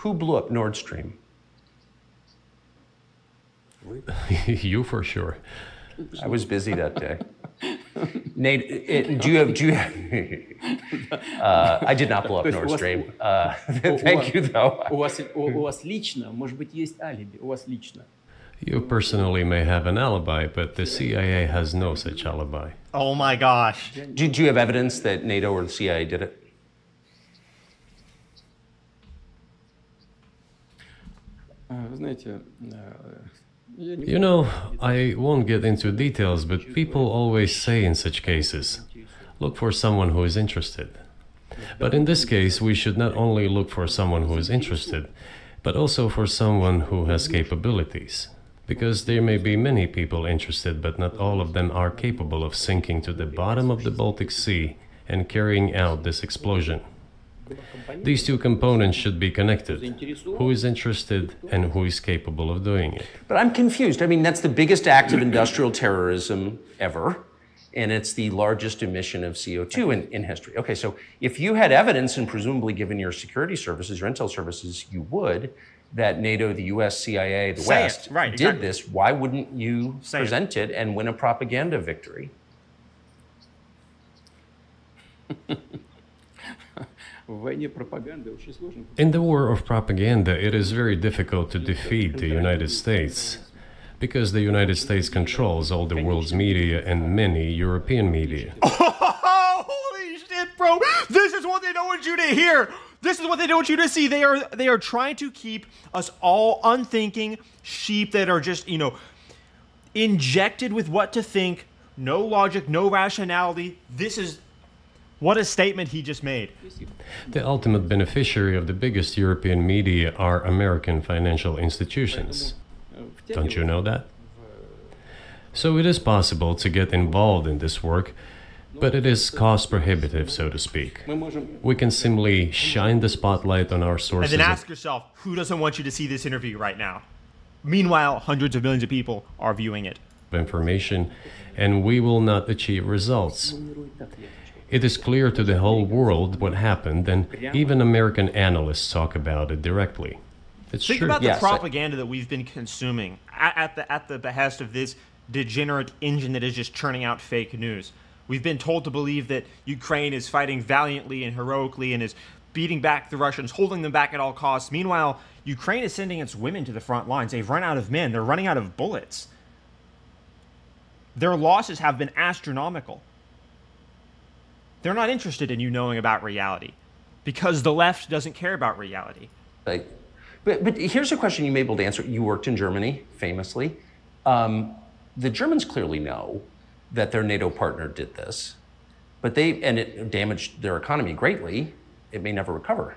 Who blew up Nord Stream? You for sure. I was busy that day. Nate, do you have I did not blow up Nord Stream. Thank you, though. У вас лично, может быть, есть алиби, у вас лично. You personally may have an alibi, but the CIA has no such alibi. Oh my gosh. Do you have evidence that NATO or the CIA did it? Вы знаете, You know, I won't get into details, but people always say in such cases, look for someone who is interested. But in this case, we should not only look for someone who is interested, but also for someone who has capabilities. Because there may be many people interested, but not all of them are capable of sinking to the bottom of the Baltic Sea and carrying out this explosion. These two components should be connected. Who is interested and who is capable of doing it? But I'm confused. I mean, that's the biggest act of industrial terrorism ever, and it's the largest emission of CO2 in history. Okay, so if you had evidence, and presumably given your security services, your intel services, you would, that NATO, the US, CIA, the West did this, why wouldn't you present it and win a propaganda victory? In the war of propaganda, it is very difficult to defeat the United States, because the United States controls all the world's media and many European media. Holy shit, bro! This is what they don't want you to hear! This is what they don't want you to see. They are trying to keep us all unthinking sheep that are just, injected with what to think, no logic, no rationality. What a statement he just made. The ultimate beneficiary of the biggest European media are American financial institutions. Don't you know that? So it is possible to get involved in this work, but it is cost prohibitive, so to speak. We can simply shine the spotlight on our sources. And then ask yourself, who doesn't want you to see this interview right now? Meanwhile, hundreds of millions of people are viewing it. Information, and we will not achieve results. It is clear to the whole world what happened, and even American analysts talk about it directly. It's Think true. about the propaganda that we've been consuming at the behest of this degenerate engine that is just churning out fake news. We've been told to believe that Ukraine is fighting valiantly and heroically and is beating back the Russians, holding them back at all costs. Meanwhile, Ukraine is sending its women to the front lines. They've run out of men. They're running out of bullets. Their losses have been astronomical. They're not interested in you knowing about reality because the left doesn't care about reality. But here's a question you may be able to answer. You worked in Germany, famously. The Germans clearly know that their NATO partner did this, and it damaged their economy greatly. It may never recover.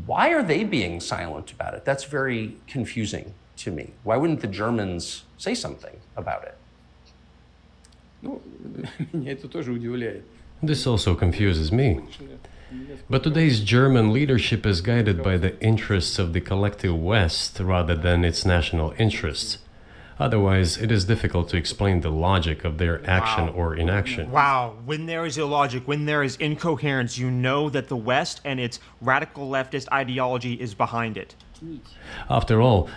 Why are they being silent about it? That's very confusing to me. Why wouldn't the Germans say something about it? Меня это тоже удивляет. This also confuses me. But today's German leadership is guided by the interests of the collective West rather than its national interests. Otherwise, it is difficult to explain the logic of their action or inaction. Wow, when there is illogic, when there is incoherence, you know that the West and its radical leftist ideology is behind it. After all,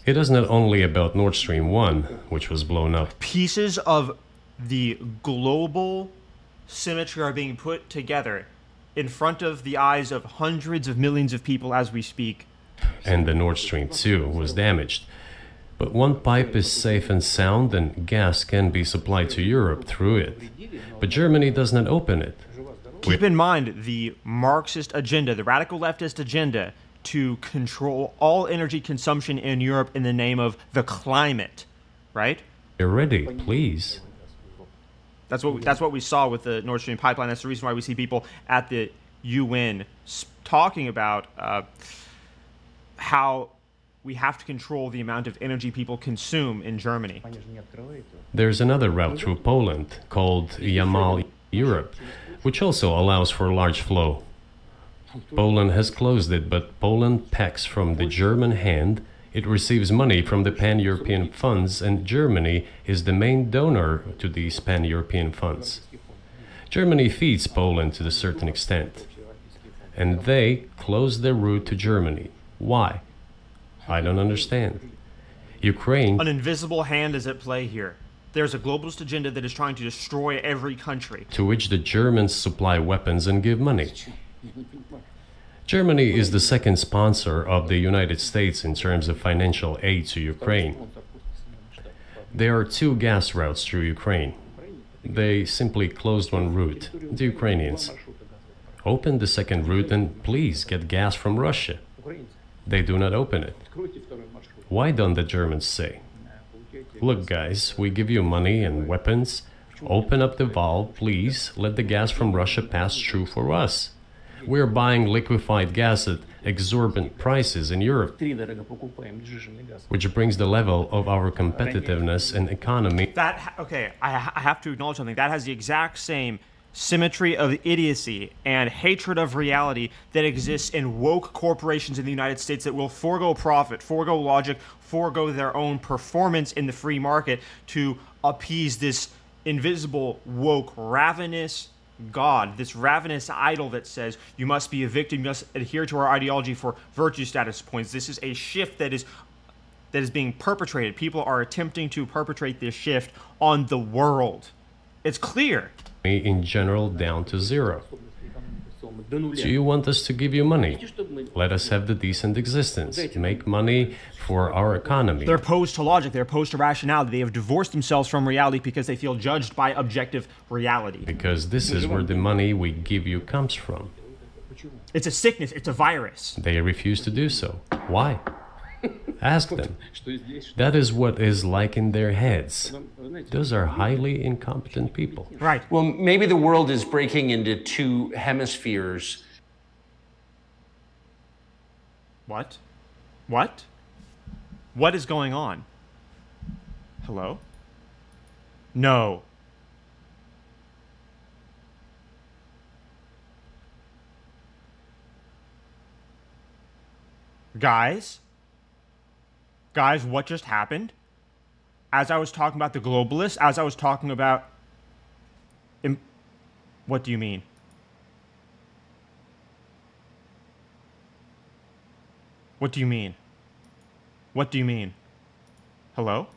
it is not only about Nord Stream 1, which was blown up. Pieces of the global symmetry are being put together in front of the eyes of hundreds of millions of people as we speak. And the Nord Stream 2 was damaged. But one pipe is safe and sound, and gas can be supplied to Europe through it. But Germany does not open it. Keep in mind the Marxist agenda, the radical leftist agenda, to control all energy consumption in Europe in the name of the climate, right? You're ready, please. That's what we saw with the Nord Stream pipeline. That's the reason why we see people at the UN talking about how we have to control the amount of energy people consume in Germany. There's another route through Poland called Yamal Europe, which also allows for large flow. Poland has closed it, but Poland packs from the German hand. It receives money from the pan-European funds, and Germany is the main donor to these pan-European funds. Germany feeds Poland to a certain extent, and they close their route to Germany. Why? I don't understand. Ukraine An invisible hand is at play here. There's a globalist agenda that is trying to destroy every country. to which the Germans supply weapons and give money. Germany is the second sponsor of the United States in terms of financial aid to Ukraine. There are two gas routes through Ukraine. They simply closed one route, the Ukrainians. Open the second route and please get gas from Russia. They do not open it. Why don't the Germans say, look guys, we give you money and weapons, open up the valve, please, let the gas from Russia pass through for us. We're buying liquefied gas at exorbitant prices in Europe, which brings the level of our competitiveness and economy. I have to acknowledge something. That has the exact same symmetry of idiocy and hatred of reality that exists in woke corporations in the United States that will forego profit, forego logic, forego their own performance in the free market to appease this invisible, woke, ravenous God, this ravenous idol that says you must be a victim, you must adhere to our ideology for virtue status points. This is a shift that is being perpetrated. People are attempting to perpetrate this shift on the world. It's clear. In general down to zero. Do you want us to give you money? Let us have the decent existence. Make money for our economy. They're opposed to logic. They're opposed to rationality. They have divorced themselves from reality because they feel judged by objective reality. Because this is where the money we give you comes from. It's a sickness. It's a virus. They refuse to do so. Why? Ask them. That is what is like in their heads. Those are highly incompetent people. Right. Well, maybe the world is breaking into two hemispheres. What? What? What is going on? Hello? No. Guys? Guys, what just happened? As I was talking about the globalists, as I was talking about... What do you mean? What do you mean? What do you mean? Hello?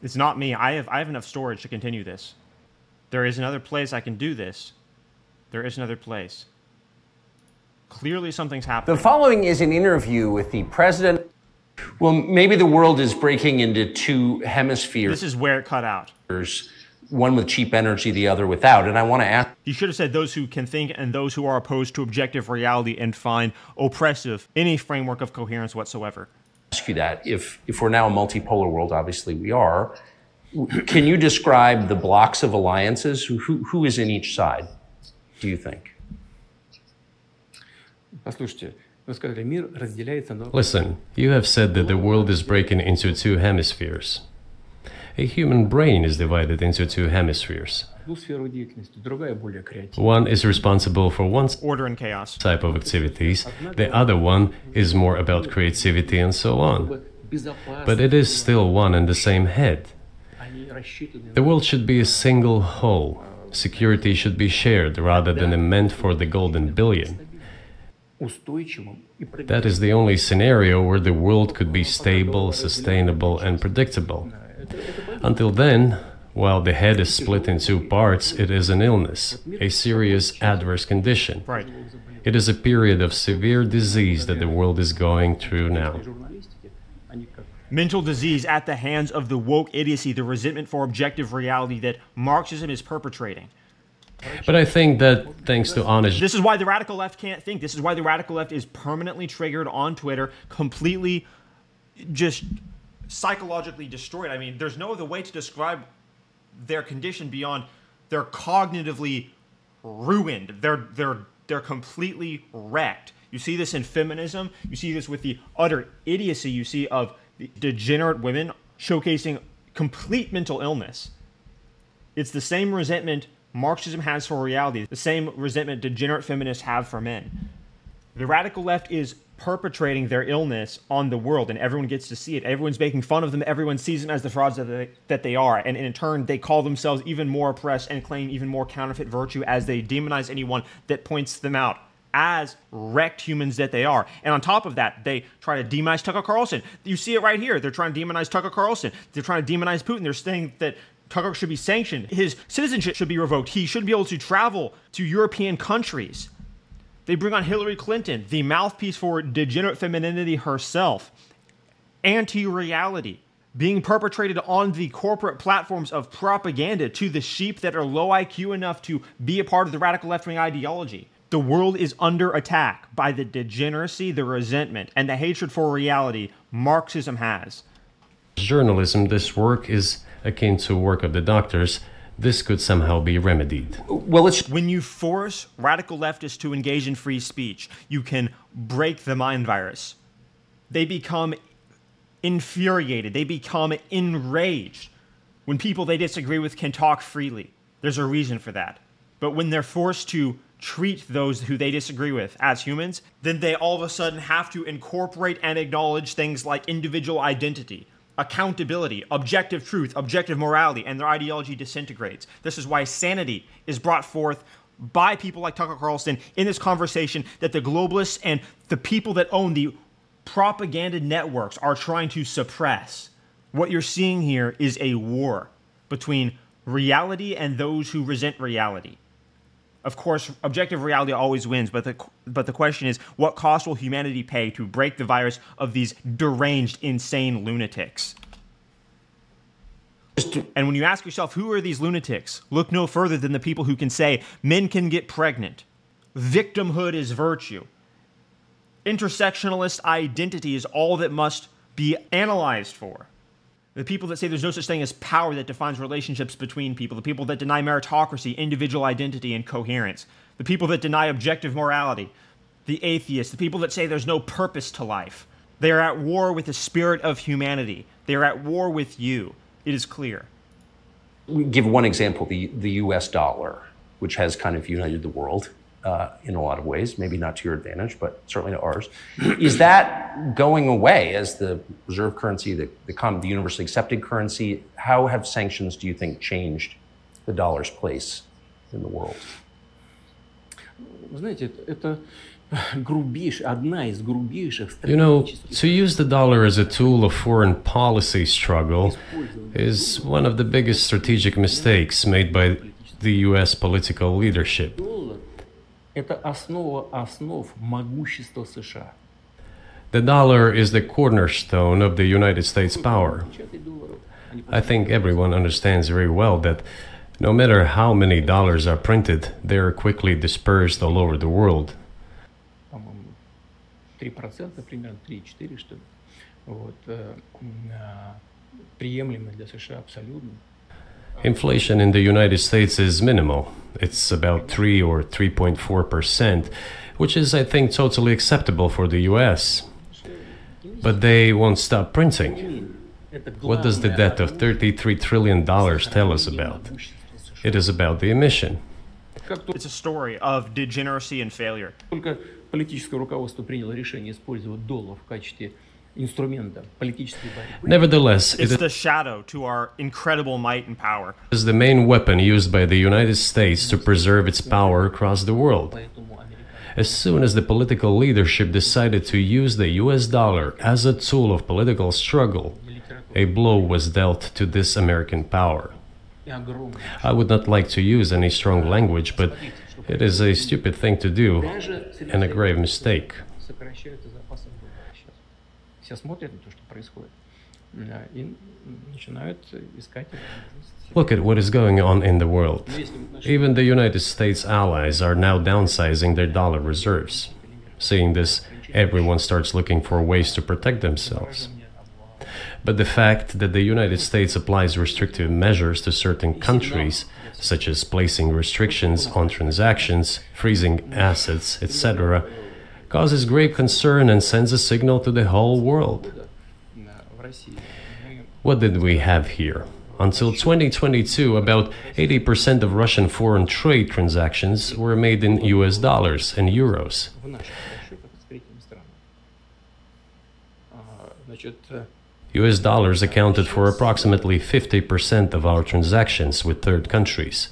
It's not me. I have enough storage to continue this. There is another place I can do this. There is another place. Clearly something's happening. The following is an interview with the president. Well, maybe the world is breaking into two hemispheres. This is where it cut out. One with cheap energy, the other without. And I want to ask... You should have said those who can think and those who are opposed to objective reality and find oppressive any framework of coherence whatsoever. Ask you that. If we're now a multipolar world, obviously we are, can you describe the blocks of alliances? Who is in each side, do you think? Listen, you have said that the world is breaking into two hemispheres. A human brain is divided into two hemispheres. One is responsible for one Order and chaos. type of activities, the other one is more about creativity and so on. But it is still one and the same head. The world should be a single whole. Security should be shared rather than meant for the golden billion. That is the only scenario where the world could be stable, sustainable, and predictable. Until then, while the head is split in two parts, it is an illness, a serious adverse condition. Right. It is a period of severe disease that the world is going through now. Mental disease at the hands of the woke idiocy, the resentment for objective reality that Marxism is perpetrating. But I think that thanks to honest... This is why the radical left can't think. This is why the radical left is permanently triggered on Twitter, completely just psychologically destroyed. I mean, there's no other way to describe their condition beyond they're cognitively ruined. They're completely wrecked. You see this in feminism. You see this with the utter idiocy you see of the degenerate women showcasing complete mental illness. It's the same resentment Marxism has for reality, the same resentment degenerate feminists have for men. The radical left is perpetrating their illness on the world, and everyone gets to see it. Everyone's making fun of them. Everyone sees them as the frauds that they are. And in turn, they call themselves even more oppressed and claim even more counterfeit virtue as they demonize anyone that points them out as wrecked humans that they are. And on top of that, they try to demonize Tucker Carlson. You see it right here. They're trying to demonize Tucker Carlson. They're trying to demonize Putin. They're saying that Tucker should be sanctioned. His citizenship should be revoked. He should be able to travel to European countries. They bring on Hillary Clinton, the mouthpiece for degenerate femininity herself. Anti-reality being perpetrated on the corporate platforms of propaganda to the sheep that are low IQ enough to be a part of the radical left-wing ideology. The world is under attack by the degeneracy, the resentment, and the hatred for reality Marxism has. Journalism, this work is akin to work of the doctors. This could somehow be remedied. Well, when you force radical leftists to engage in free speech, you can break the mind virus. They become infuriated. They become enraged when people they disagree with can talk freely. There's a reason for that. But when they're forced to treat those who they disagree with as humans, then they all of a sudden have to incorporate and acknowledge things like individual identity, accountability, objective truth, objective morality, and their ideology disintegrates. This is why sanity is brought forth by people like Tucker Carlson in this conversation that the globalists and the people that own the propaganda networks are trying to suppress. What you're seeing here is a war between reality and those who resent reality. Of course, objective reality always wins, but the question is, what cost will humanity pay to break the virus of these deranged, insane lunatics? And when you ask yourself, who are these lunatics? Look no further than the people who can say, men can get pregnant. Victimhood is virtue. Intersectionalist identity is all that must be analyzed for. The people that say there's no such thing as power that defines relationships between people. The people that deny meritocracy, individual identity, and coherence. The people that deny objective morality. The atheists. The people that say there's no purpose to life. They are at war with the spirit of humanity. They are at war with you. It is clear. We give one example, the US dollar, which has kind of united the world in a lot of ways, maybe not to your advantage, but certainly to ours. Is that going away as the reserve currency, the universally accepted currency? How have sanctions, do you think, changed the dollar's place in the world? You know, to use the dollar as a tool of foreign policy struggle is one of the biggest strategic mistakes made by the US political leadership. Это основа основ могущества США. The dollar is the cornerstone of the United States power. I think everyone understands very well that no matter how many dollars are printed, they are quickly dispersed all over the world. По-моему, 3%, примерно 3-4, что ли. Вот, приемлемо для США абсолютно. Inflation in the United States is minimal. It's about 3 or 3.4%, which is, I think, totally acceptable for the US. But they won't stop printing. What does the debt of $33 trillion tell us about? It is about the emission. It's a story of degeneracy and failure. Только политическое руководство приняло решение использовать доллар в качестве инструмента политической борьбы. Nevertheless, it's the shadow to our incredible might and power. It is the main weapon used by the United States to preserve its power across the world. As soon as the political leadership decided to use the US dollar as a tool of political struggle, a blow was dealt to this American power. I would not like to use any strong language, but it is a stupid thing to do and a grave mistake. Look at what is going on in the world. Even the United States allies are now downsizing their dollar reserves. Seeing this, everyone starts looking for ways to protect themselves. But the fact that the United States applies restrictive measures to certain countries, such as placing restrictions on transactions, freezing assets, etc., causes great concern and sends a signal to the whole world. What did we have here? Until 2022, about 80% of Russian foreign trade transactions were made in US dollars and euros. US dollars accounted for approximately 50% of our transactions with third countries,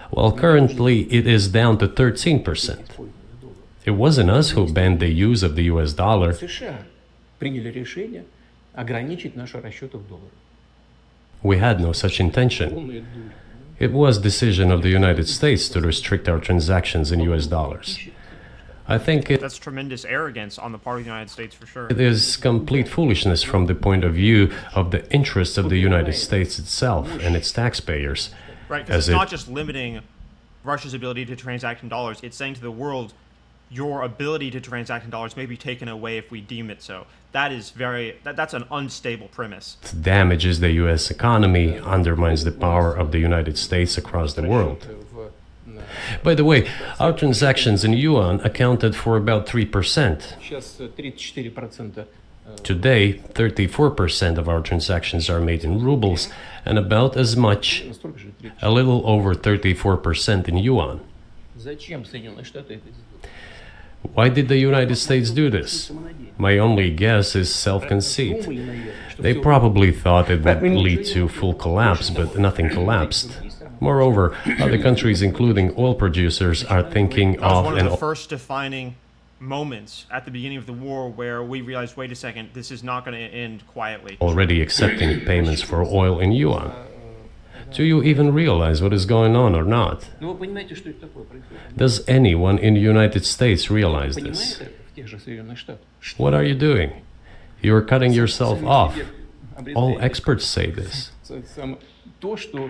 while currently it is down to 13%. It wasn't us who banned the use of the US dollar. США приняли решение ограничить наши расчеты в долларах. We had no such intention. It was decision of the United States to restrict our transactions in US dollars. I think That's tremendous arrogance on the part of the United States for sure. it is complete foolishness from the point of view of the interests of the United States itself and its taxpayers. Right, because As it's it- not just limiting Russia's ability to transact in dollars, it's saying to the world, your ability to transact in dollars may be taken away if we deem it so. That is that's an unstable premise. It damages the US economy, undermines the power of the United States across the world. By the way, our transactions in yuan accounted for about 3%. Сейчас 34% Today, 34% of our transactions are made in rubles and about as much, столько же 30. a little over 34% in yuan. Зачем Соединенные Штаты это сделали? Why did the United States do this? My only guess is self-conceit. Думали, наверное, что They всё probably thought it would lead to full collapse, but nothing collapsed. Moreover, other countries, including oil producers, are thinking That was of one an of the first defining moments at the beginning of the war where we realized, wait a second, this is not going to end quietly. already accepting payments for oil in yuan. Do you even realize what is going on or not? Ну, вы понимаете, что это такое происходит? Does anyone in the United States realize this? Понимаете, в тех же Соединенных Штатах? What are you doing? You're cutting yourself Сами off. себе All обретаете experts say this. то, что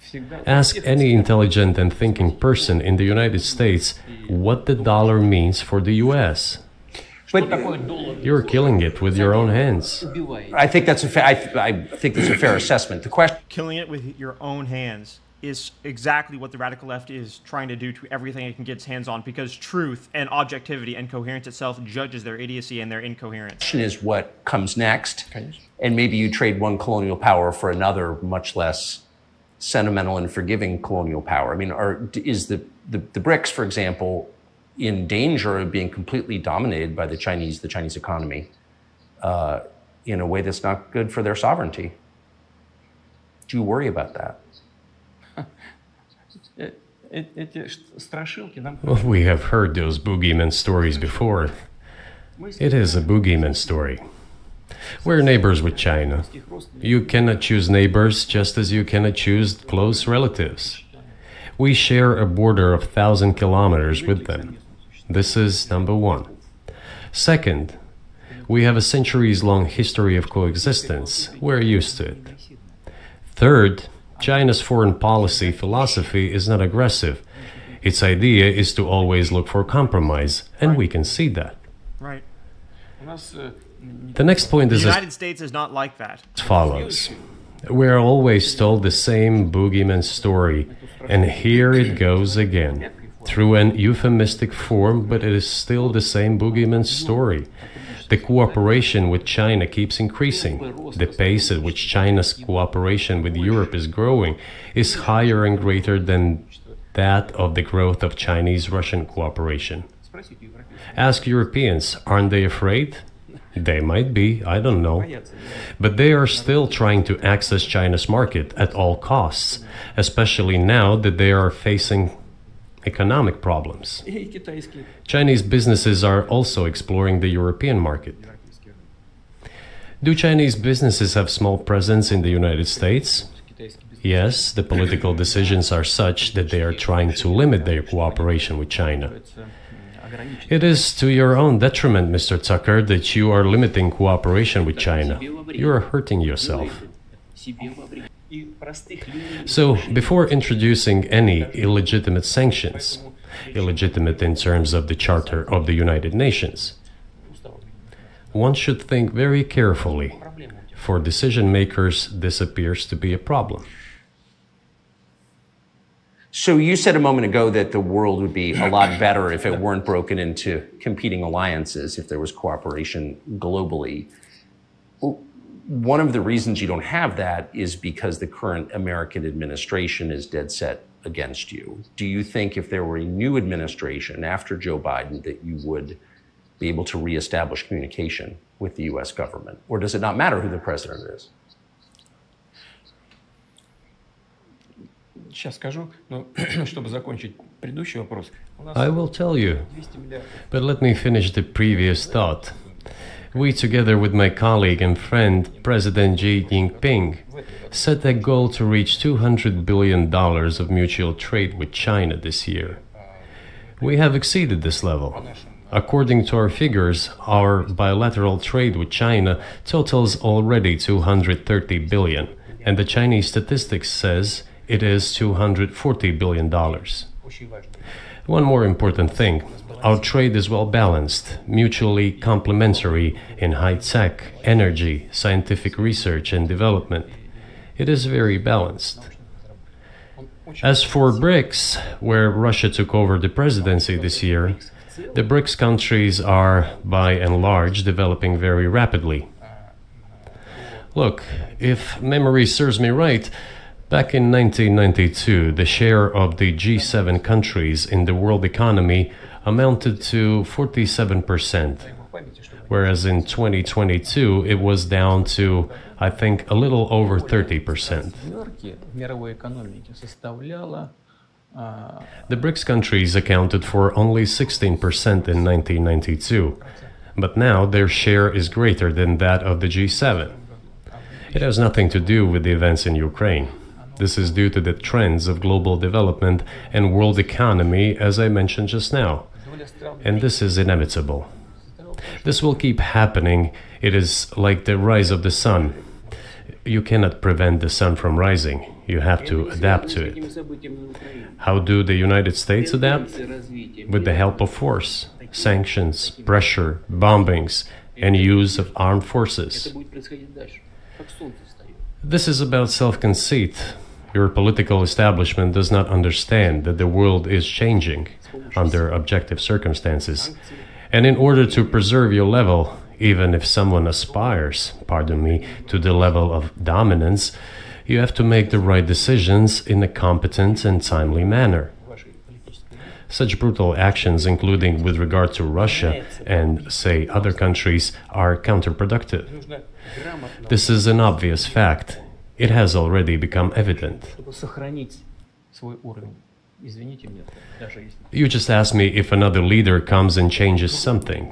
всегда... Ask any intelligent and thinking person in the United States what the dollar means for the US. Что такое доллар? You're killing it with your own hands. Убивает. I think that's I think that's a fair assessment. The question Killing it with your own hands is exactly what the radical left is trying to do to everything it can get its hands on, because truth and objectivity and coherence itself judges their idiocy and their incoherence. is what comes next, and maybe you trade one colonial power for another, much less sentimental and forgiving colonial power. I mean, is the BRICS, for example, in danger of being completely dominated by the Chinese economy, in a way that's not good for their sovereignty? Do you worry about that? Эти страшилки нам... Well, we have heard those boogeyman stories before. It is a boogeyman story. We're neighbors with China. You cannot choose neighbors just as you cannot choose close relatives. We share a border of 1,000 kilometers with them. This is number one. Second, we have a centuries-long history of coexistence. We're used to it. Third, China's foreign policy philosophy is not aggressive. Its idea is to always look for compromise, and we can see that. Right. У нас... The next point The is as United States is not like that. follows. We're always told the same boogeyman story, and here it goes again. Through an euphemistic form, but it is still the same boogeyman story. The cooperation with China keeps increasing. The pace at which China's cooperation with Europe is growing is higher and greater than that of the growth of Chinese-Russian cooperation. Ask Europeans, aren't they afraid? They might be, I don't know. But they are still trying to access China's market at all costs, especially now that they are facing economic problems. И китайские... Chinese businesses are also exploring the European market. Do Chinese businesses have small presence in the United States? Yes, the political decisions are such that they are trying to limit their cooperation with China. It is to your own detriment, Mr. Tucker, that you are limiting cooperation with China. You are hurting yourself. И простых людей... So, before introducing any illegitimate sanctions, illegitimate in terms of the Charter of the United Nations, one should think very carefully. For decision makers, this appears to be a problem. So you said a moment ago that the world would be a lot better if it weren't broken into competing alliances, if there was cooperation globally. One of the reasons you don't have that is because the current American administration is dead set against you. Do you think if there were a new administration after Joe Biden that you would be able to reestablish communication with the US government? Or does it not matter who the president is? Сейчас скажу, но чтобы закончить предыдущий вопрос. I will tell you, but let me finish the previous thought. We, together with my colleague and friend, President Xi Jinping, set a goal to reach $200 billion of mutual trade with China this year. We have exceeded this level. According to our figures, our bilateral trade with China totals already $230 billion, and the Chinese statistics says it is $240 billion. One more important thing. Our trade is well balanced, mutually complementary in high-tech, energy, scientific research and development. It is very balanced. As for BRICS, where Russia took over the presidency this year, the BRICS countries are, by and large, developing very rapidly. Look, if memory serves me right, back in 1992, the share of the G7 countries in the world economy amounted to 47%, whereas in 2022 it was down to, I think, a little over 30%. The BRICS countries accounted for only 16% in 1992, but now their share is greater than that of the G7. It has nothing to do with the events in Ukraine. This is due to the trends of global development and world economy, as I mentioned just now. And this is inevitable. This will keep happening. It is like the rise of the sun. You cannot prevent the sun from rising. You have to adapt to it. How do the United States adapt? With the help of force, sanctions, pressure, bombings, and use of armed forces. This is about self-conceit. Your political establishment does not understand that the world is changing under objective circumstances. And in order to preserve your level, even if someone aspires, pardon me, to the level of dominance, you have to make the right decisions in a competent and timely manner. Such brutal actions, including with regard to Russia and, say, other countries, are counterproductive. This is an obvious fact. It has already become evident. You just asked me if another leader comes and changes something.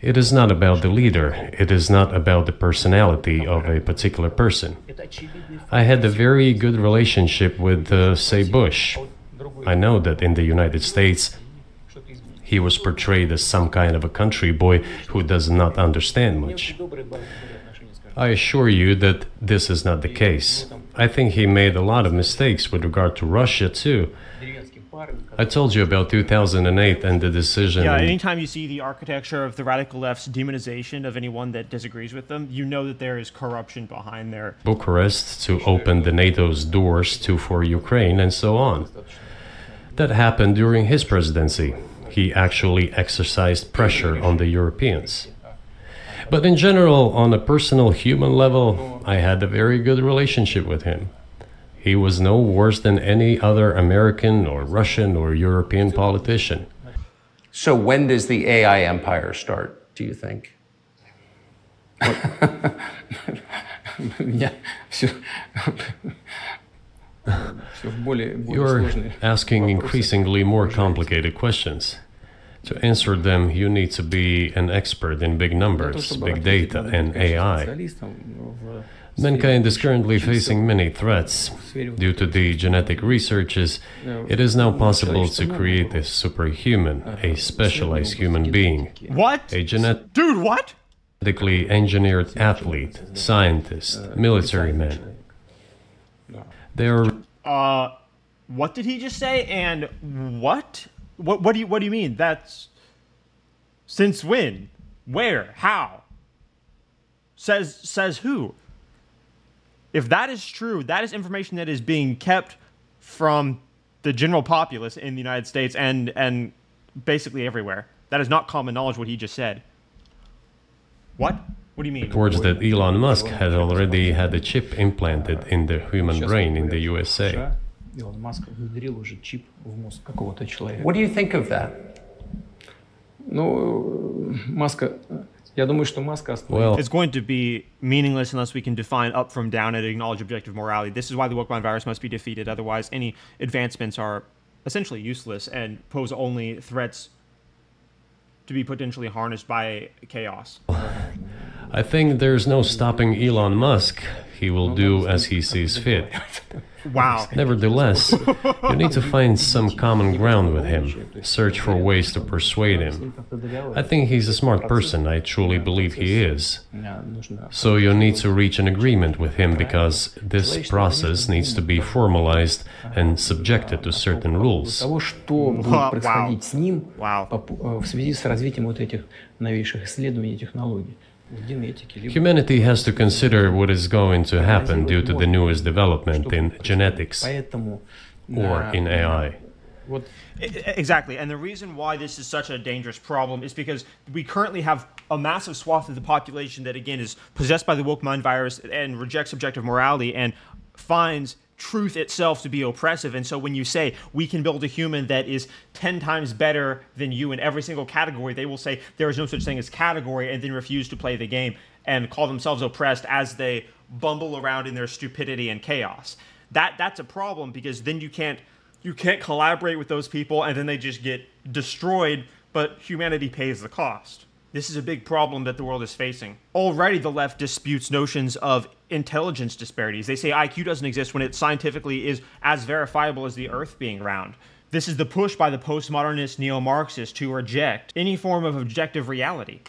It is not about the leader. It is not about the personality of a particular person. I had a very good relationship with, say, Bush. I know that in the United States, he was portrayed as some kind of a country boy who does not understand much. I assure you that this is not the case. I think he made a lot of mistakes with regard to Russia, too. I told you about 2008 and the decision... Yeah, anytime you see the architecture of the radical left's demonization of anyone that disagrees with them, you know that there is corruption behind there. Bucharest to open the NATO's doors for Ukraine and so on. That happened during his presidency. He actually exercised pressure on the Europeans. But in general, on a personal human level, I had a very good relationship with him. He was no worse than any other American or Russian or European politician. So when does the AI empire start, do you think? You're asking increasingly more complicated questions. To answer them, you need to be an expert in big numbers, big data, and AI. Mankind is currently facing many threats. Due to the genetic researches, it is now possible to create a superhuman, a specialized human being. What? Dude, what? Genetically engineered athlete, scientist, military man. They're... What did he just say? And what? What do you mean? That's... Since when? Where? How? Says who? If that is true, that is information that is being kept from the general populace in the United States and basically everywhere. That is not common knowledge, what he just said. What? What do you mean? Reports that Elon Musk had already had a chip implanted in the human brain in the USA. What do you think of that? Ну, маска, я думаю, что маска остановит. Well, It's going to be meaningless unless we can define up from down and acknowledge objective morality. This is why the woke mind virus must be defeated. Otherwise, any advancements are essentially useless and pose only threats to be potentially harnessed by chaos. I think there's no stopping Elon Musk. He will do as he sees fit. Wow. Nevertheless, you need to find some common ground with him, search for ways to persuade him. I think he's a smart person, I truly believe he is. So you need to reach an agreement with him because this process needs to be formalized and subjected to certain rules. Того, что будет происходить с ним в связи с развитием вот этих новейших исследований и технологий. Humanity has to consider what is going to happen due to the newest development in genetics or in AI. Exactly. And the reason why this is such a dangerous problem is because we currently have a massive swath of the population that, again, is possessed by the woke mind virus and rejects objective morality and finds truth itself to be oppressive. And so when you say we can build a human that is 10 times better than you in every single category, they will say there is no such thing as category and then refuse to play the game and call themselves oppressed as they bumble around in their stupidity and chaos. That's a problem because then you can't collaborate with those people and then they just get destroyed, but humanity pays the cost. This is a big problem that the world is facing. Already the left disputes notions of intelligence disparities. They say IQ doesn't exist when it scientifically is as verifiable as the Earth being round. This is the push by the postmodernist neo-Marxists to reject any form of objective reality.